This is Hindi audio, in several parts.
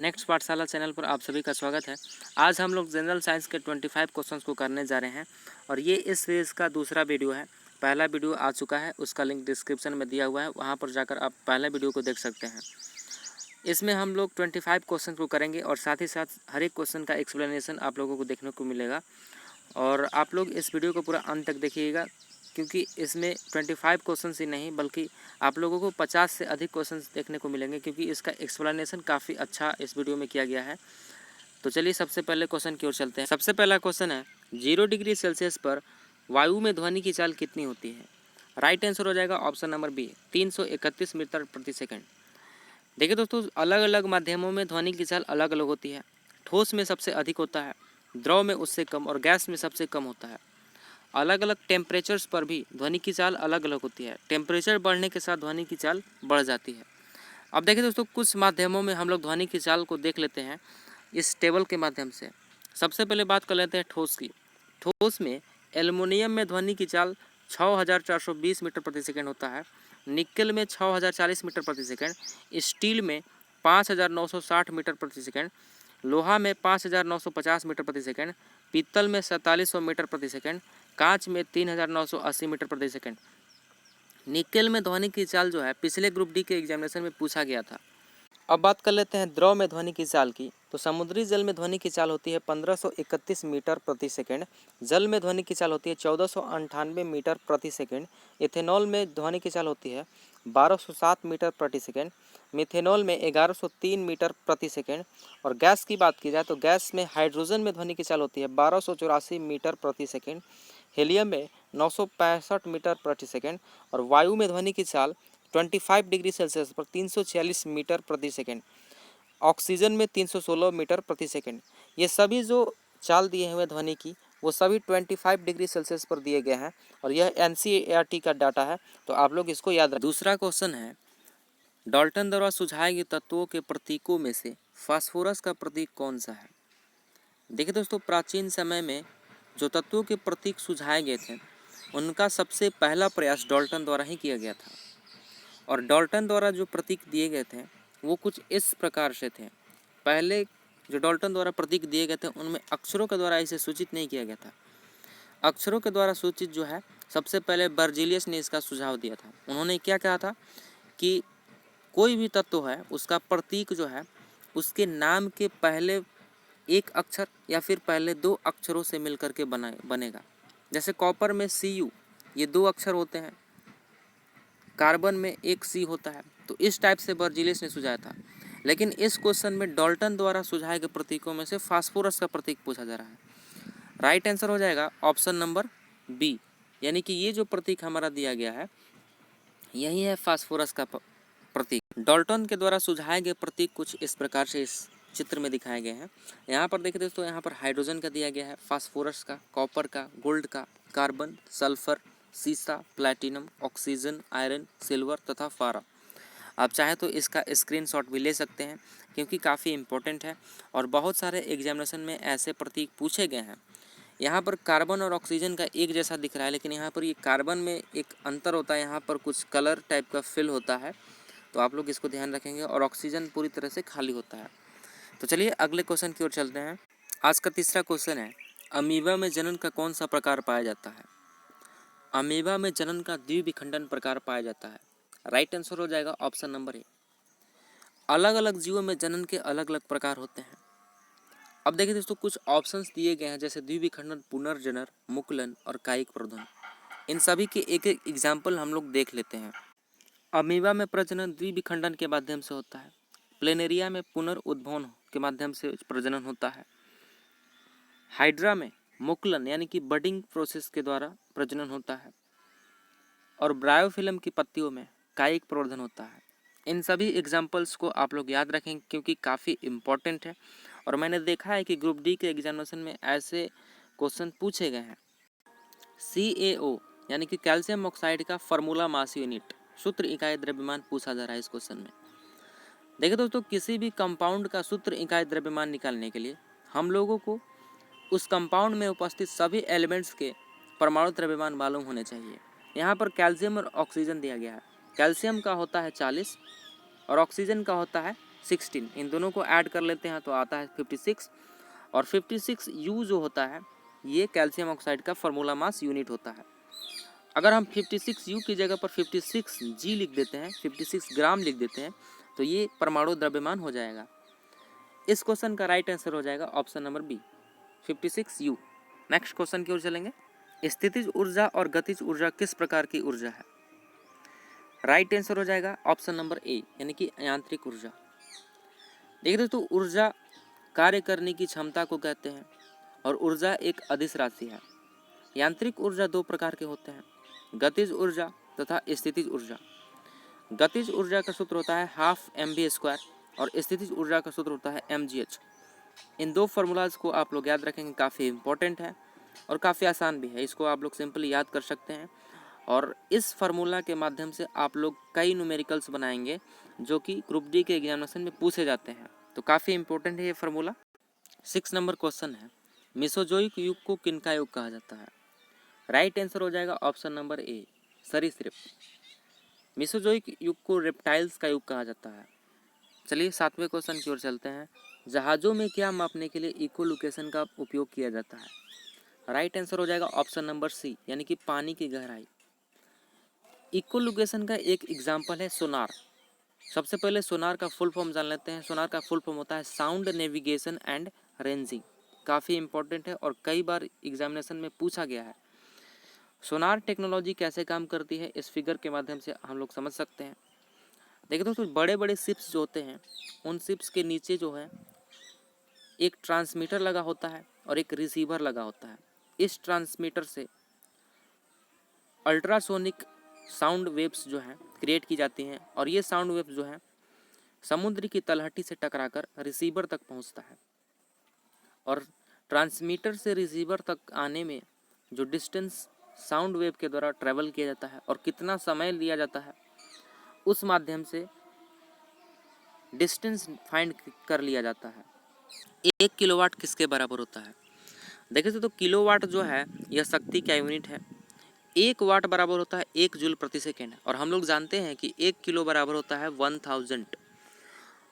नेक्स्ट पाठशाला चैनल पर आप सभी का स्वागत है। आज हम लोग जनरल साइंस के 25 क्वेश्चंस को करने जा रहे हैं और ये इस सीरीज़ का दूसरा वीडियो है। पहला वीडियो आ चुका है, उसका लिंक डिस्क्रिप्शन में दिया हुआ है, वहाँ पर जाकर आप पहले वीडियो को देख सकते हैं। इसमें हम लोग 25 क्वेश्चन को करेंगे और साथ ही साथ हर एक क्वेश्चन का एक्सप्लेनेशन आप लोगों को देखने को मिलेगा। और आप लोग इस वीडियो को पूरा अंत तक देखिएगा, क्योंकि इसमें 25 क्वेश्चन ही नहीं बल्कि आप लोगों को 50 से अधिक क्वेश्चंस देखने को मिलेंगे, क्योंकि इसका एक्सप्लेनेशन काफ़ी अच्छा इस वीडियो में किया गया है। तो चलिए सबसे पहले क्वेश्चन की ओर चलते हैं। सबसे पहला क्वेश्चन है 0 डिग्री सेल्सियस पर वायु में ध्वनि की चाल कितनी होती है। राइट आंसर हो जाएगा ऑप्शन नंबर बी, 331 मीटर प्रति सेकेंड। देखिए दोस्तों, अलग अलग माध्यमों में ध्वनि की चाल अलग अलग होती है। ठोस में सबसे अधिक होता है, द्रव में उससे कम और गैस में सबसे कम होता है। अलग अलग टेम्परेचर्स पर भी ध्वनि की चाल अलग अलग होती है। टेम्परेचर बढ़ने के साथ ध्वनि की चाल बढ़ जाती है। अब देखिए दोस्तों, कुछ माध्यमों में हम लोग ध्वनि की चाल को देख लेते हैं इस टेबल के माध्यम से। सबसे पहले बात कर लेते हैं ठोस की। ठोस में एल्युमिनियम में ध्वनि की चाल 6420 मीटर प्रति सेकेंड होता है। निकेल में 6040 मीटर प्रति सेकेंड। स्टील में 5960 मीटर प्रति सेकेंड। लोहा में 5950 मीटर प्रति सेकेंड। पीतल में 4700 मीटर प्रति सेकेंड। कांच में 3980 मीटर प्रति सेकेंड। निकेल में ध्वनि की चाल जो है पिछले ग्रुप डी के एग्जामिनेशन में पूछा गया था। अब बात कर लेते हैं द्रव में ध्वनि की चाल की। तो समुद्री जल में ध्वनि की चाल होती है 1531 मीटर प्रति सेकेंड। जल में ध्वनि की चाल होती है 1498 मीटर प्रति सेकेंड। इथेनॉल में ध्वनि की चाल होती है 1207 मीटर प्रति सेकेंड। मिथेनॉल में 1103 मीटर प्रति सेकेंड। और गैस की बात की जाए तो गैस में हाइड्रोजन में ध्वनि की चाल होती है 1284 मीटर प्रति सेकेंड। हीलियम में 965 मीटर प्रति सेकेंड। और वायु में ध्वनि की चाल 25 डिग्री सेल्सियस पर 346 मीटर प्रति सेकेंड। ऑक्सीजन में 316 मीटर प्रति सेकेंड। ये सभी जो चाल दिए हुए ध्वनि की वो सभी 25 डिग्री सेल्सियस पर दिए गए हैं और यह NCERT का डाटा है, तो आप लोग इसको याद रखें। दूसरा क्वेश्चन है, डाल्टन द्वारा सुझाए गए तत्वों के प्रतीकों में से फास्फोरस का प्रतीक कौन सा है। देखिए दोस्तों, प्राचीन समय में जो तत्वों के प्रतीक सुझाए गए थे उनका सबसे पहला प्रयास डाल्टन द्वारा ही किया गया था। और डाल्टन द्वारा जो प्रतीक दिए गए थे वो कुछ इस प्रकार से थे। पहले जो डाल्टन द्वारा प्रतीक दिए गए थे उनमें अक्षरों के द्वारा इसे सूचित नहीं किया गया था। अक्षरों के द्वारा सूचित जो है सबसे पहले बर्जीलियस ने इसका सुझाव दिया था। उन्होंने क्या कहा था कि कोई भी तत्व है उसका प्रतीक जो है उसके नाम के पहले एक अक्षर या फिर पहले दो अक्षरों से मिलकर के बनेगा। जैसे कॉपर में Cu, ये दो अक्षर होते हैं। कार्बन में एक C होता है। तो इस टाइप से बर्जीलियस ने सुझाया था। लेकिन इस क्वेश्चन में डाल्टन द्वारा सुझाए गए प्रतीकों में से फास्फोरस का प्रतीक पूछा जा रहा है। राइट आंसर हो जाएगा ऑप्शन नंबर बी, यानी कि ये जो प्रतीक हमारा दिया गया है यही है फास्फोरस का प्रतीक। डाल्टन के द्वारा सुझाए गए प्रतीक कुछ इस प्रकार से इस चित्र में दिखाए गए हैं। यहाँ पर देखिए दोस्तों, यहाँ पर हाइड्रोजन का दिया गया है, फास्फोरस का, कॉपर का, गोल्ड का, कार्बन, सल्फर, सीसा, प्लैटिनम, ऑक्सीजन, आयरन, सिल्वर तथा फारा। आप चाहें तो इसका स्क्रीनशॉट भी ले सकते हैं, क्योंकि काफ़ी इम्पोर्टेंट है और बहुत सारे एग्जामिनेशन में ऐसे प्रतीक पूछे गए हैं। यहाँ पर कार्बन और ऑक्सीजन का एक जैसा दिख रहा है, लेकिन यहाँ पर ये कार्बन में एक अंतर होता है, यहाँ पर कुछ कलर टाइप का फिल होता है, तो आप लोग इसको ध्यान रखेंगे। और ऑक्सीजन पूरी तरह से खाली होता है। तो चलिए अगले क्वेश्चन की ओर चलते हैं। आज का तीसरा क्वेश्चन है, अमीबा में जनन का कौन सा प्रकार पाया जाता है। अमीबा में जनन का द्विविखंडन प्रकार पाया जाता है। राइट आंसर हो जाएगा ऑप्शन नंबर ए। अलग अलग जीवों में जनन के अलग अलग प्रकार होते हैं। अब देखिए दोस्तों, कुछ ऑप्शंस दिए गए हैं जैसे द्विविखंडन, पुनर्जनन, मुकुलन और कायिक प्रवर्धन। इन सभी के एक एक एग्जाम्पल हम लोग देख लेते हैं। अमीबा में प्रजनन द्विविखंडन के माध्यम से होता है। प्लेनेरिया में पुनर्उद्भवन के माध्यम से प्रजनन होता है। हाइड्रा में मुकुलन यानी कि बडिंग प्रोसेस के द्वारा प्रजनन होता है। और ब्रायोफिल्म की पत्तियों में कायिक प्रवर्धन होता है। इन सभी एग्जाम्पल्स को आप लोग याद रखें, क्योंकि काफ़ी इम्पोर्टेंट है और मैंने देखा है कि ग्रुप डी के एग्जामिनेशन में ऐसे क्वेश्चन पूछे गए हैं। CaO यानी कि कैल्शियम ऑक्साइड का फार्मूला मास यूनिट, सूत्र इकाई द्रव्यमान पूछा जा रहा है इस क्वेश्चन में। देखिए दोस्तों, किसी भी कंपाउंड का सूत्र इकाई द्रव्यमान निकालने के लिए हम लोगों को उस कंपाउंड में उपस्थित सभी एलिमेंट्स के परमाणु द्रव्यमान मालूम होने चाहिए। यहाँ पर कैल्शियम और ऑक्सीजन दिया गया है। कैल्शियम का होता है 40 और ऑक्सीजन का होता है 16, इन दोनों को ऐड कर लेते हैं तो आता है 56। और 56U जो होता है ये कैल्शियम ऑक्साइड का फार्मूला मास यूनिट होता है। अगर हम 56U की जगह पर 56G लिख देते हैं, 56 ग्राम लिख देते हैं, तो ये परमाणु द्रव्यमान हो जाएगा। इस क्वेश्चन का राइट आंसर हो जाएगा option number B, 56U। Next question की ओर चलेंगे। स्थितिज ऊर्जा और गतिज ऊर्जा किस प्रकार की ऊर्जा है? राइट आंसर हो जाएगा ऑप्शन नंबर ए, यानी कि यांत्रिक ऊर्जा। देखिए दोस्तों, ऊर्जा कार्य करने की क्षमता को कहते हैं और ऊर्जा एक अदिश राशि है। यांत्रिक ऊर्जा दो प्रकार के होते हैं, गतिज ऊर्जा तथा स्थितिज ऊर्जा। गतिज ऊर्जा का सूत्र होता है ½ mv² और स्थितिज ऊर्जा का सूत्र होता है mgh। इन दो फार्मूलाज को आप लोग याद रखेंगे, काफ़ी इंपॉर्टेंट है और काफ़ी आसान भी है। इसको आप लोग सिंपली याद कर सकते हैं और इस फार्मूला के माध्यम से आप लोग कई न्यूमेरिकल्स बनाएंगे जो कि ग्रुप डी के एग्जामिनेशन में पूछे जाते हैं, तो काफ़ी इंपॉर्टेंट है ये फार्मूला। 6 नंबर क्वेश्चन है, मेसोजोइक युग को किनका युग कहा जाता है? राइट आंसर हो जाएगा ऑप्शन नंबर ए, सरीसृप। मेसोजोइक युग को रेप्टाइल्स का युग कहा जाता है। चलिए 7वें क्वेश्चन की ओर चलते हैं। जहाज़ों में क्या मापने के लिए इकोलोकेशन का उपयोग किया जाता है? राइट आंसर हो जाएगा ऑप्शन नंबर सी, यानी कि पानी की गहराई। इकोलोकेशन का एक एग्जाम्पल है सोनार। सबसे पहले सोनार का फुल फॉर्म जान लेते हैं। सोनार का फुल फॉर्म होता है साउंड नेविगेशन एंड रेंजिंग। काफ़ी इंपॉर्टेंट है और कई बार एग्जामिनेशन में पूछा गया है। सोनार टेक्नोलॉजी कैसे काम करती है, इस फिगर के माध्यम से हम लोग समझ सकते हैं। देखिए दोस्तों, बड़े बड़े शिप्स जो होते हैं उन शिप्स के नीचे जो है एक ट्रांसमीटर लगा होता है और एक रिसीवर लगा होता है। इस ट्रांसमीटर से अल्ट्रासोनिक साउंड वेव्स जो हैं क्रिएट की जाती हैं और ये साउंड वेव्स जो हैं समुद्र की तलहटी से टकराकर रिसीवर तक पहुंचता है। और ट्रांसमीटर से रिसीवर तक आने में जो डिस्टेंस साउंड वेव के द्वारा ट्रेवल किया जाता है और कितना समय लिया जाता है, उस माध्यम से डिस्टेंस फाइंड कर लिया जाता है। 1 किलोवाट किसके बराबर होता है? देखिए तो किलोवाट जो है यह शक्ति का यूनिट है। 1 वाट बराबर होता है 1 जूल प्रति सेकेंड और हम लोग जानते हैं कि 1 किलो बराबर होता है 1000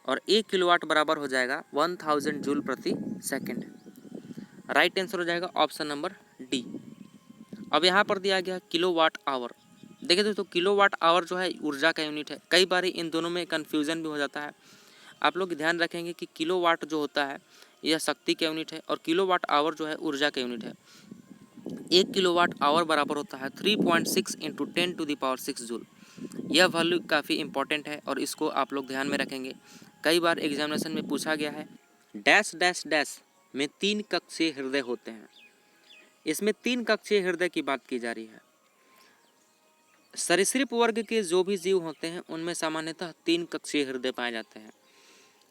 और 1 किलोवाट बराबर हो जाएगा 1000 जूल प्रति सेकेंड। राइट आंसर हो जाएगा ऑप्शन नंबर डी। अब यहाँ पर दिया गया किलोवाट आवर। देखिए दोस्तों, किलोवाट आवर जो है ऊर्जा का यूनिट है। कई बार इन दोनों में कन्फ्यूज़न भी हो जाता है। आप लोग ध्यान रखेंगे कि किलोवाट जो होता है यह शक्ति का यूनिट है और किलोवाट आवर जो है ऊर्जा का यूनिट है। 1 किलोवाट आवर बराबर होता है 3.6 इंटू 10⁶ जूल। यह वैल्यू काफ़ी इंपॉर्टेंट है और इसको आप लोग ध्यान में रखेंगे। कई बार एग्जामिनेशन में पूछा गया है। डैश डैश डैश में 3 कक्षीय हृदय होते हैं। इसमें 3 कक्षीय हृदय की बात की जा रही है। सरीसृप वर्ग के जो भी जीव होते हैं उनमें सामान्यतः 3 कक्षीय हृदय पाए जाते हैं।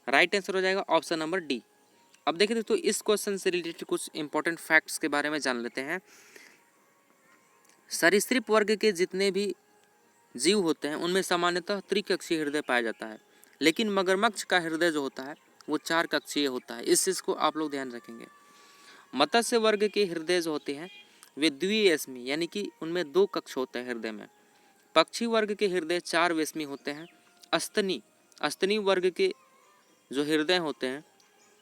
राइट आंसर हो जाएगा ऑप्शन नंबर डी। अब देखिए दोस्तों, इस क्वेश्चन से रिलेटेड कुछ इंपॉर्टेंट फैक्ट्स के बारे में जान लेते हैं। सरीसृप वर्ग के जितने भी जीव होते हैं उनमें सामान्यतः त्रिकक्षीय हृदय पाया जाता है, लेकिन मगरमच्छ का हृदय जो होता है वो 4 कक्षीय होता है। इस चीज़ को आप लोग ध्यान रखेंगे। मत्स्य वर्ग के हृदय जो होते हैं वे द्विवेशमी, यानी कि उनमें 2 कक्ष होते हैं हृदय में। पक्षी वर्ग के हृदय 4 वेशमी होते हैं। अस्तनी वर्ग के जो हृदय होते हैं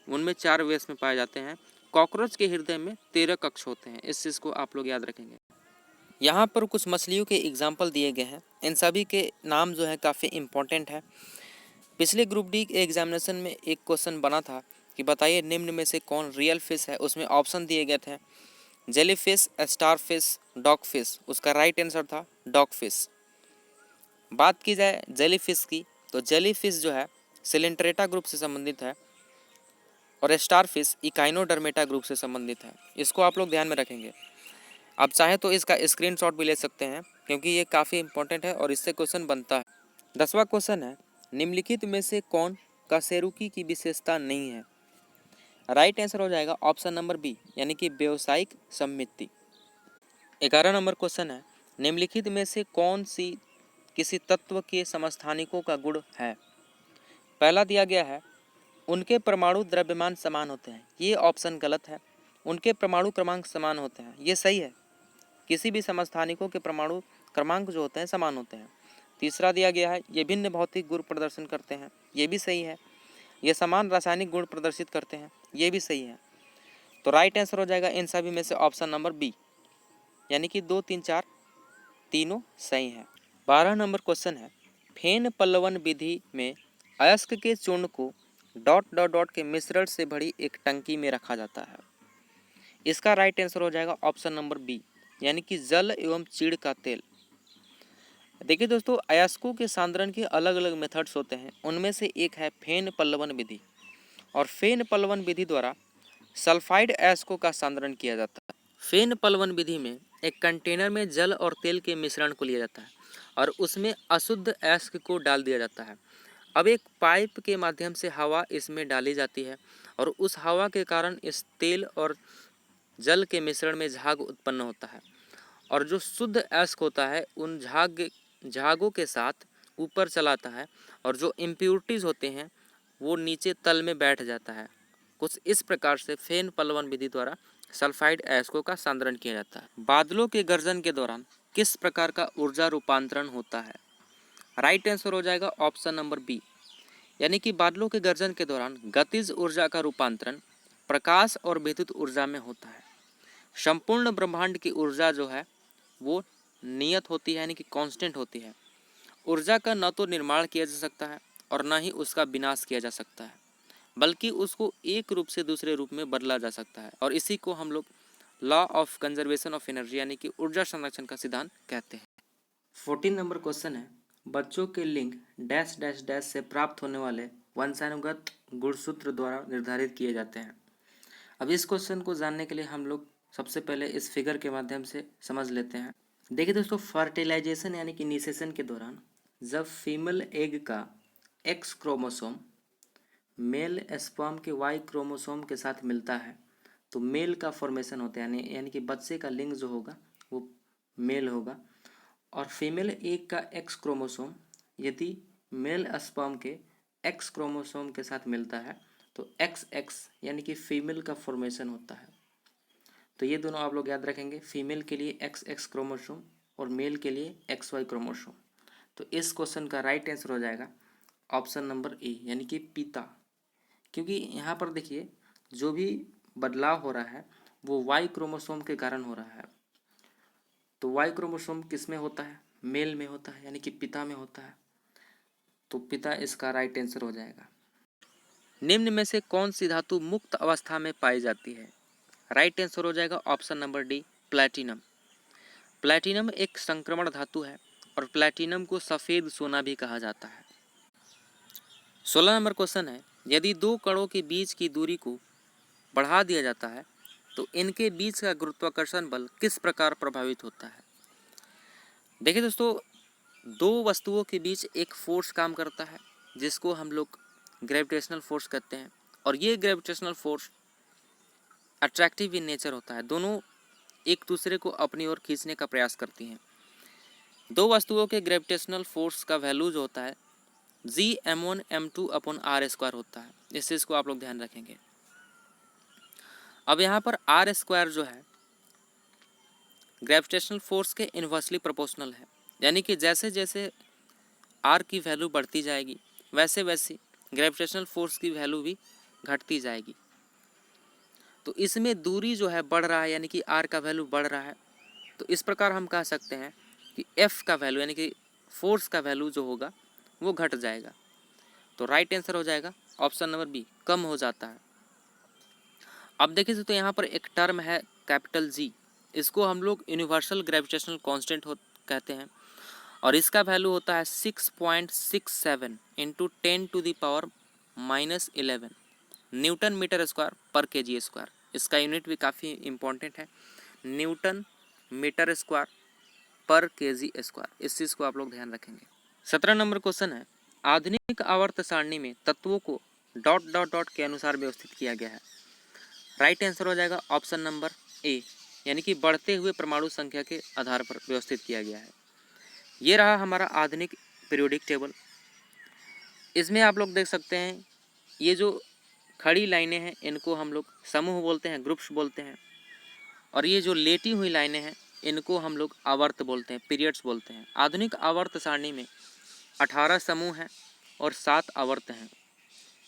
उनमें 4 वेश में पाए जाते हैं। कॉकरोच के हृदय में 13 कक्ष होते हैं। इस चीज़ को आप लोग याद रखेंगे। यहाँ पर कुछ मछलियों के एग्जाम्पल दिए गए हैं। इन सभी के नाम जो है काफ़ी इम्पोर्टेंट है। पिछले ग्रुप डी के एग्जामिनेशन में एक क्वेश्चन बना था कि बताइए निम्न में से कौन रियल फिश है। उसमें ऑप्शन दिए गए थे jelly fish, star fish, dog fish. उसका राइट आंसर था डॉग फिश। बात की जाए जेली फिश की तो जेली फिश जो है सिलेंट्रेटा ग्रुप से संबंधित है और स्टार फिश इकाइनोडर्मेटा ग्रुप से संबंधित है। इसको आप लोग ध्यान में रखेंगे। आप चाहें तो इसका स्क्रीनशॉट भी ले सकते हैं क्योंकि ये काफ़ी इंपॉर्टेंट है और इससे क्वेश्चन बनता है। 10वां क्वेश्चन है, निम्नलिखित में से कौन कशेरुकी की विशेषता नहीं है? राइट आंसर हो जाएगा ऑप्शन नंबर बी, यानी कि व्यावसायिक सम्मिति। 11 नंबर क्वेश्चन है, निम्नलिखित में से कौन सी किसी तत्व के समस्थानिकों का गुण है? पहला दिया गया है उनके परमाणु द्रव्यमान समान होते हैं। ये ऑप्शन गलत है। उनके परमाणु क्रमांक समान होते हैं, ये सही है। किसी भी समस्थानिकों के परमाणु क्रमांक जो होते हैं समान होते हैं। तीसरा दिया गया है ये भिन्न भौतिक गुण प्रदर्शन करते हैं, ये भी सही है। ये समान रासायनिक गुण प्रदर्शित करते हैं, ये भी सही है। तो राइट आंसर हो जाएगा इन सभी में से ऑप्शन नंबर बी, यानी कि 2, 3, 4 तीनों सही हैं। 12 नंबर क्वेश्चन है, फेन पल्लवन विधि में अयस्क के चूर्ण को डॉट डॉट डॉट के मिश्रण से भरी एक टंकी में रखा जाता है। इसका राइट आंसर हो जाएगा ऑप्शन नंबर बी, यानी कि जल एवं चीड़ का तेल। देखिए दोस्तों, अयस्कों के सांद्रण के अलग अलग मेथड्स होते हैं, उनमें से एक है फेन पल्लवन विधि। और फेन पल्लवन विधि द्वारा सल्फाइड अयस्कों का सांद्रण किया जाता है। फेन पल्लवन विधि में एक कंटेनर में जल और तेल के मिश्रण को लिया जाता है और उसमें अशुद्ध अयस्क को डाल दिया जाता है। अब एक पाइप के माध्यम से हवा इसमें डाली जाती है और उस हवा के कारण इस तेल और जल के मिश्रण में झाग उत्पन्न होता है और जो शुद्ध अयस्क होता है उन झागों के साथ ऊपर चलाता है और जो इम्प्योरिटीज होते हैं वो नीचे तल में बैठ जाता है। कुछ इस प्रकार से फेन पल्लवन विधि द्वारा सल्फाइड अयस्कों का सांद्रण किया जाता है। बादलों के गर्जन के दौरान किस प्रकार का ऊर्जा रूपांतरण होता है? राइट आंसर हो जाएगा ऑप्शन नंबर बी, यानी कि बादलों के गर्जन के दौरान गतिज ऊर्जा का रूपांतरण प्रकाश और विद्युत ऊर्जा में होता है। संपूर्ण ब्रह्मांड की ऊर्जा जो है वो नियत होती है, यानी कि कांस्टेंट होती है। ऊर्जा का न तो निर्माण किया जा सकता है और न ही उसका विनाश किया जा सकता है, बल्कि उसको एक रूप से दूसरे रूप में बदला जा सकता है और इसी को हम लोग law of conservation of energy यानी कि ऊर्जा संरक्षण का सिद्धांत कहते हैं। 14 नंबर क्वेश्चन है, बच्चों के लिंग डैश डैश डैश से प्राप्त होने वाले वंशानुगत गुणसूत्र द्वारा निर्धारित किए जाते हैं। अब इस क्वेश्चन को जानने के लिए हम लोग सबसे पहले इस फिगर के माध्यम से समझ लेते हैं। देखिए दोस्तों, फर्टिलाइजेशन यानी कि निषेचन के दौरान जब फीमेल एग का एक्स क्रोमोसोम मेल स्पर्म के वाई क्रोमोसोम के साथ मिलता है तो मेल का फॉर्मेशन होता है, यानी कि बच्चे का लिंग जो होगा वो मेल होगा। और फीमेल एग का एक्स क्रोमोसोम यदि मेल स्पर्म के एक्स क्रोमोसोम के साथ मिलता है तो एक्स एक्स यानी कि फीमेल का फॉर्मेशन होता है। तो ये दोनों आप लोग याद रखेंगे, फीमेल के लिए एक्स एक्स क्रोमोसोम और मेल के लिए एक्स वाई क्रोमोसोम। तो इस क्वेश्चन का राइट आंसर हो जाएगा ऑप्शन नंबर ए, यानी कि पिता। क्योंकि यहाँ पर देखिए जो भी बदलाव हो रहा है वो वाई क्रोमोसोम के कारण हो रहा है। तो वाई क्रोमोसोम किस में होता है? मेल में होता है, यानी कि पिता में होता है। तो पिता इसका राइट आंसर हो जाएगा। निम्न में से कौन सी धातु मुक्त अवस्था में पाई जाती है? राइट आंसर हो जाएगा option number D, platinum. Platinum एक संक्रमण धातु है और प्लैटिनम को सफ़ेद सोना भी कहा जाता है। 16 नंबर क्वेश्चन है, यदि दो कणों के बीच की दूरी को बढ़ा दिया जाता है तो इनके बीच का गुरुत्वाकर्षण बल किस प्रकार प्रभावित होता है? देखिए दोस्तों, दो वस्तुओं के बीच एक फोर्स काम करता है जिसको हम लोग ग्रेविटेशनल फोर्स कहते हैं और ये gravitational force attractive in nature होता है। दोनों एक दूसरे को अपनी ओर खींचने का प्रयास करती हैं। दो वस्तुओं के ग्रेविटेशनल फोर्स का वैल्यू जो होता है G m1m2/r² होता है। इस चीज़ को आप लोग ध्यान रखेंगे। अब यहाँ पर r² जो है ग्रेविटेशनल फोर्स के इन्वर्सली प्रोपोर्शनल है, यानी कि जैसे जैसे r की वैल्यू बढ़ती जाएगी वैसे वैसे ग्रेविटेशनल फोर्स की वैल्यू भी घटती जाएगी। तो इसमें दूरी जो है बढ़ रहा है, यानी कि r का वैल्यू बढ़ रहा है। तो इस प्रकार हम कह सकते हैं कि f का वैल्यू यानी कि फोर्स का वैल्यू जो होगा वो घट जाएगा। तो राइट आंसर हो जाएगा ऑप्शन नंबर बी, कम हो जाता है। अब देखिए तो यहाँ पर एक टर्म है कैपिटल G, इसको हम लोग यूनिवर्सल ग्रेविटेशनल कांस्टेंट कहते हैं और इसका वैल्यू होता है 6.67 × 10⁻⁻11 न्यूटन मीटर स्क्वायर पर kg स्क्वायर। इसका यूनिट भी काफ़ी इम्पोर्टेंट है, न्यूटन मीटर स्क्वायर पर kg स्क्वायर। इस चीज़ को आप लोग ध्यान रखेंगे। 17 नंबर क्वेश्चन है, आधुनिक आवर्त सारणी में तत्वों को डॉट डॉट डॉट के अनुसार व्यवस्थित किया गया है। राइट आंसर हो जाएगा ऑप्शन नंबर ए, यानी कि बढ़ते हुए परमाणु संख्या के आधार पर व्यवस्थित किया गया है। ये रहा हमारा आधुनिक पीरियोडिक टेबल। इसमें आप लोग देख सकते हैं ये जो खड़ी लाइनें हैं इनको हम लोग समूह बोलते हैं, ग्रुप्स बोलते हैं, और ये जो लेटी हुई लाइनें हैं इनको हम लोग आवर्त बोलते हैं, पीरियड्स बोलते हैं। आधुनिक आवर्त सारणी में 18 समूह हैं और 7 आवर्त हैं।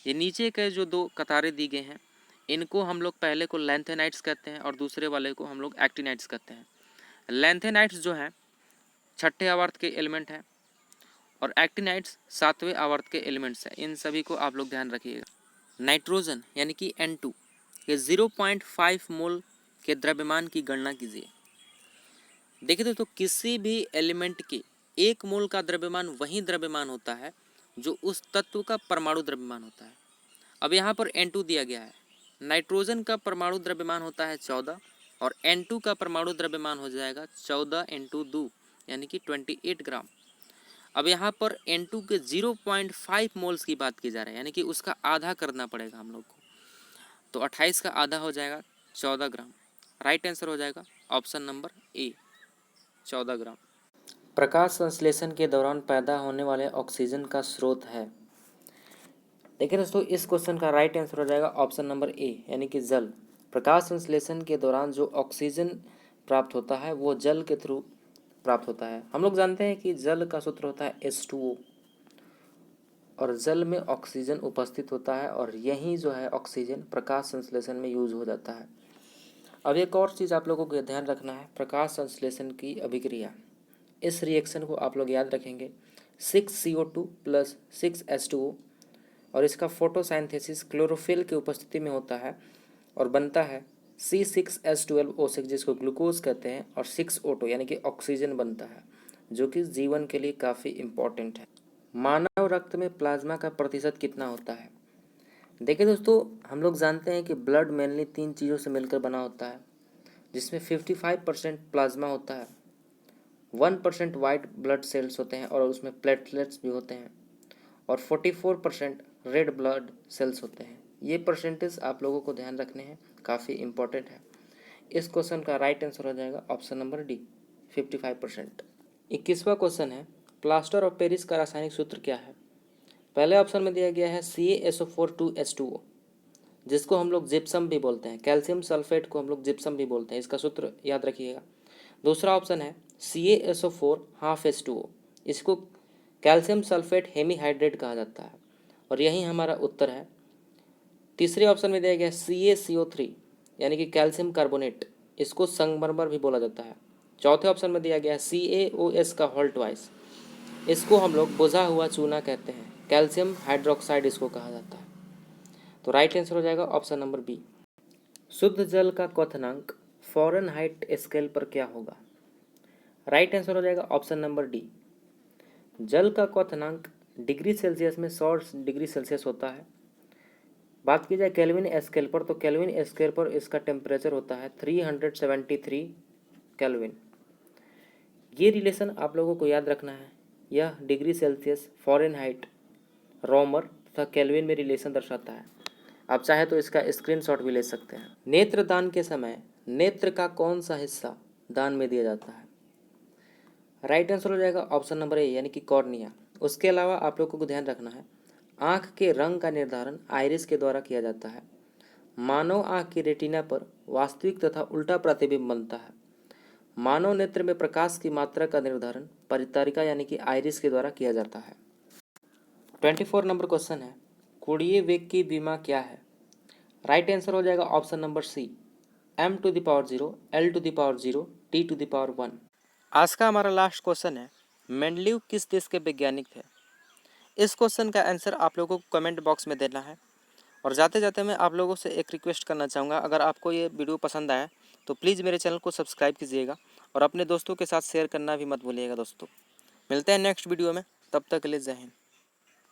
ये नीचे के जो दो कतारें दी गए हैं इनको हम लोग पहले को लैंथेनाइट्स कहते हैं और दूसरे वाले को हम लोग एक्टिनाइट्स कहते हैं। लैंथेनाइट्स जो है छठे आवर्त के एलिमेंट हैं और एक्टिनाइट्स सातवें आवर्त के एलिमेंट्स हैं। इन सभी को आप लोग ध्यान रखिएगा। नाइट्रोजन यानी कि N2 ये 0.5 मोल के द्रव्यमान की गणना कीजिए। देखिए दोस्तों, किसी भी एलिमेंट के 1 मोल का द्रव्यमान वही द्रव्यमान होता है जो उस तत्व का परमाणु द्रव्यमान होता है। अब यहाँ पर N2 दिया गया है। नाइट्रोजन का परमाणु द्रव्यमान होता है 14 और N2 का परमाणु द्रव्यमान हो जाएगा 14 × 2 यानी कि 28 ग्राम। अब यहाँ पर N2 के 0.5 मोल्स की बात की जा रही है, यानी कि उसका आधा करना पड़ेगा हम लोग को। तो 28 का आधा हो जाएगा 14 ग्राम। राइट आंसर हो जाएगा ऑप्शन नंबर ए, 14 ग्राम। प्रकाश संश्लेषण के दौरान पैदा होने वाले ऑक्सीजन का स्रोत है। देखिए दोस्तों, इस क्वेश्चन का राइट आंसर हो जाएगा ऑप्शन नंबर ए यानी कि जल। प्रकाश संश्लेषण के दौरान जो ऑक्सीजन प्राप्त होता है वो जल के थ्रू प्राप्त होता है। हम लोग जानते हैं कि जल का सूत्र होता है H2O और जल में ऑक्सीजन उपस्थित होता है और यही जो है ऑक्सीजन प्रकाश संश्लेषण में यूज हो जाता है। अब एक और चीज़ आप लोगों को ध्यान रखना है, प्रकाश संश्लेषण की अभिक्रिया। इस रिएक्शन को आप लोग याद रखेंगे 6CO2 + 6H2O और इसका फोटोसाइंथेसिस क्लोरोफिल की उपस्थिति में होता है और बनता है C6H12O6 जिसको ग्लूकोज कहते हैं और 6O2 यानी कि ऑक्सीजन बनता है, जो कि जीवन के लिए काफ़ी इम्पोर्टेंट है। मानव रक्त में प्लाज्मा का प्रतिशत कितना होता है? देखिए दोस्तों, हम लोग जानते हैं कि ब्लड मेनली 3 चीज़ों से मिलकर बना होता है, जिसमें 55% प्लाज्मा होता है, 1% वाइट ब्लड सेल्स होते हैं और उसमें प्लेटलेट्स भी होते हैं और 44% रेड ब्लड सेल्स होते हैं। ये परसेंटेज आप लोगों को ध्यान रखने हैं, काफ़ी इम्पोर्टेंट है। इस क्वेश्चन का राइट आंसर हो जाएगा ऑप्शन नंबर डी, 55%। 21वां क्वेश्चन है, प्लास्टर ऑफ पेरिस का रासायनिक सूत्र क्या है? पहले ऑप्शन में दिया गया है CaSO4 2H2O जिसको हम लोग जिप्सम भी बोलते हैं। कैल्शियम सल्फेट को हम लोग जिप्सम भी बोलते हैं, इसका सूत्र याद रखिएगा। दूसरा ऑप्शन है CaSO4 ½ H2O, इसको कैल्शियम सल्फेट हेमीहाइड्रेट कहा जाता है और यही हमारा उत्तर है। तीसरे ऑप्शन में दिया गया CaCO3 यानी कि कैल्शियम कार्बोनेट, इसको संगमरमर भी बोला जाता है। चौथे ऑप्शन में दिया गया CaOS का होल ट्वाइस, इसको हम लोग बुझा हुआ चूना कहते हैं, कैल्शियम हाइड्रोक्साइड इसको कहा जाता है। तो राइट आंसर हो जाएगा ऑप्शन नंबर बी। शुद्ध जल का क्वथनांक फ़ारेनहाइट स्केल पर क्या होगा? राइट आंसर हो जाएगा ऑप्शन नंबर डी। जल का क्वथनांक डिग्री सेल्सियस में 100 डिग्री सेल्सियस होता है। बात की जाए केल्विन स्केल पर, तो केल्विन स्केल पर इसका टेम्परेचर होता है 373 केल्विन। ये रिलेशन आप लोगों को याद रखना है। यह डिग्री सेल्सियस, फ़ारेनहाइट, रोमर तथा केल्विन में रिलेशन दर्शाता है। आप चाहे तो इसका स्क्रीनशॉट भी ले सकते हैं। नेत्र दान के समय नेत्र का कौन सा हिस्सा दान में दिया जाता है? राइट आंसर हो जाएगा ऑप्शन नंबर ए यानी कि कॉर्निया। उसके अलावा आप लोगों को ध्यान रखना है, आँख के रंग का निर्धारण आइरिस के द्वारा किया जाता है। मानव आँख की रेटिना पर वास्तविक तथा उल्टा प्रतिबिंब बनता है। मानव नेत्र में प्रकाश की मात्रा का निर्धारण परितारिका यानी कि आइरिस के द्वारा किया जाता है। 24 नंबर क्वेश्चन है, कोणीय वेग की विमा क्या है? राइट आंसर हो जाएगा option number C, m⁴ l⁴ t⁴ 1। आज का हमारा लास्ट क्वेश्चन है, मेंडलीव किस देश के वैज्ञानिक थे? इस क्वेश्चन का आंसर आप लोगों को कमेंट बॉक्स में देना है। और जाते जाते मैं आप लोगों से एक रिक्वेस्ट करना चाहूँगा, अगर आपको ये वीडियो पसंद आया तो प्लीज़ मेरे चैनल को सब्सक्राइब कीजिएगा और अपने दोस्तों के साथ शेयर करना भी मत भूलिएगा दोस्तों। मिलते हैं नेक्स्ट वीडियो में, तब तक के लिए जय हिंद।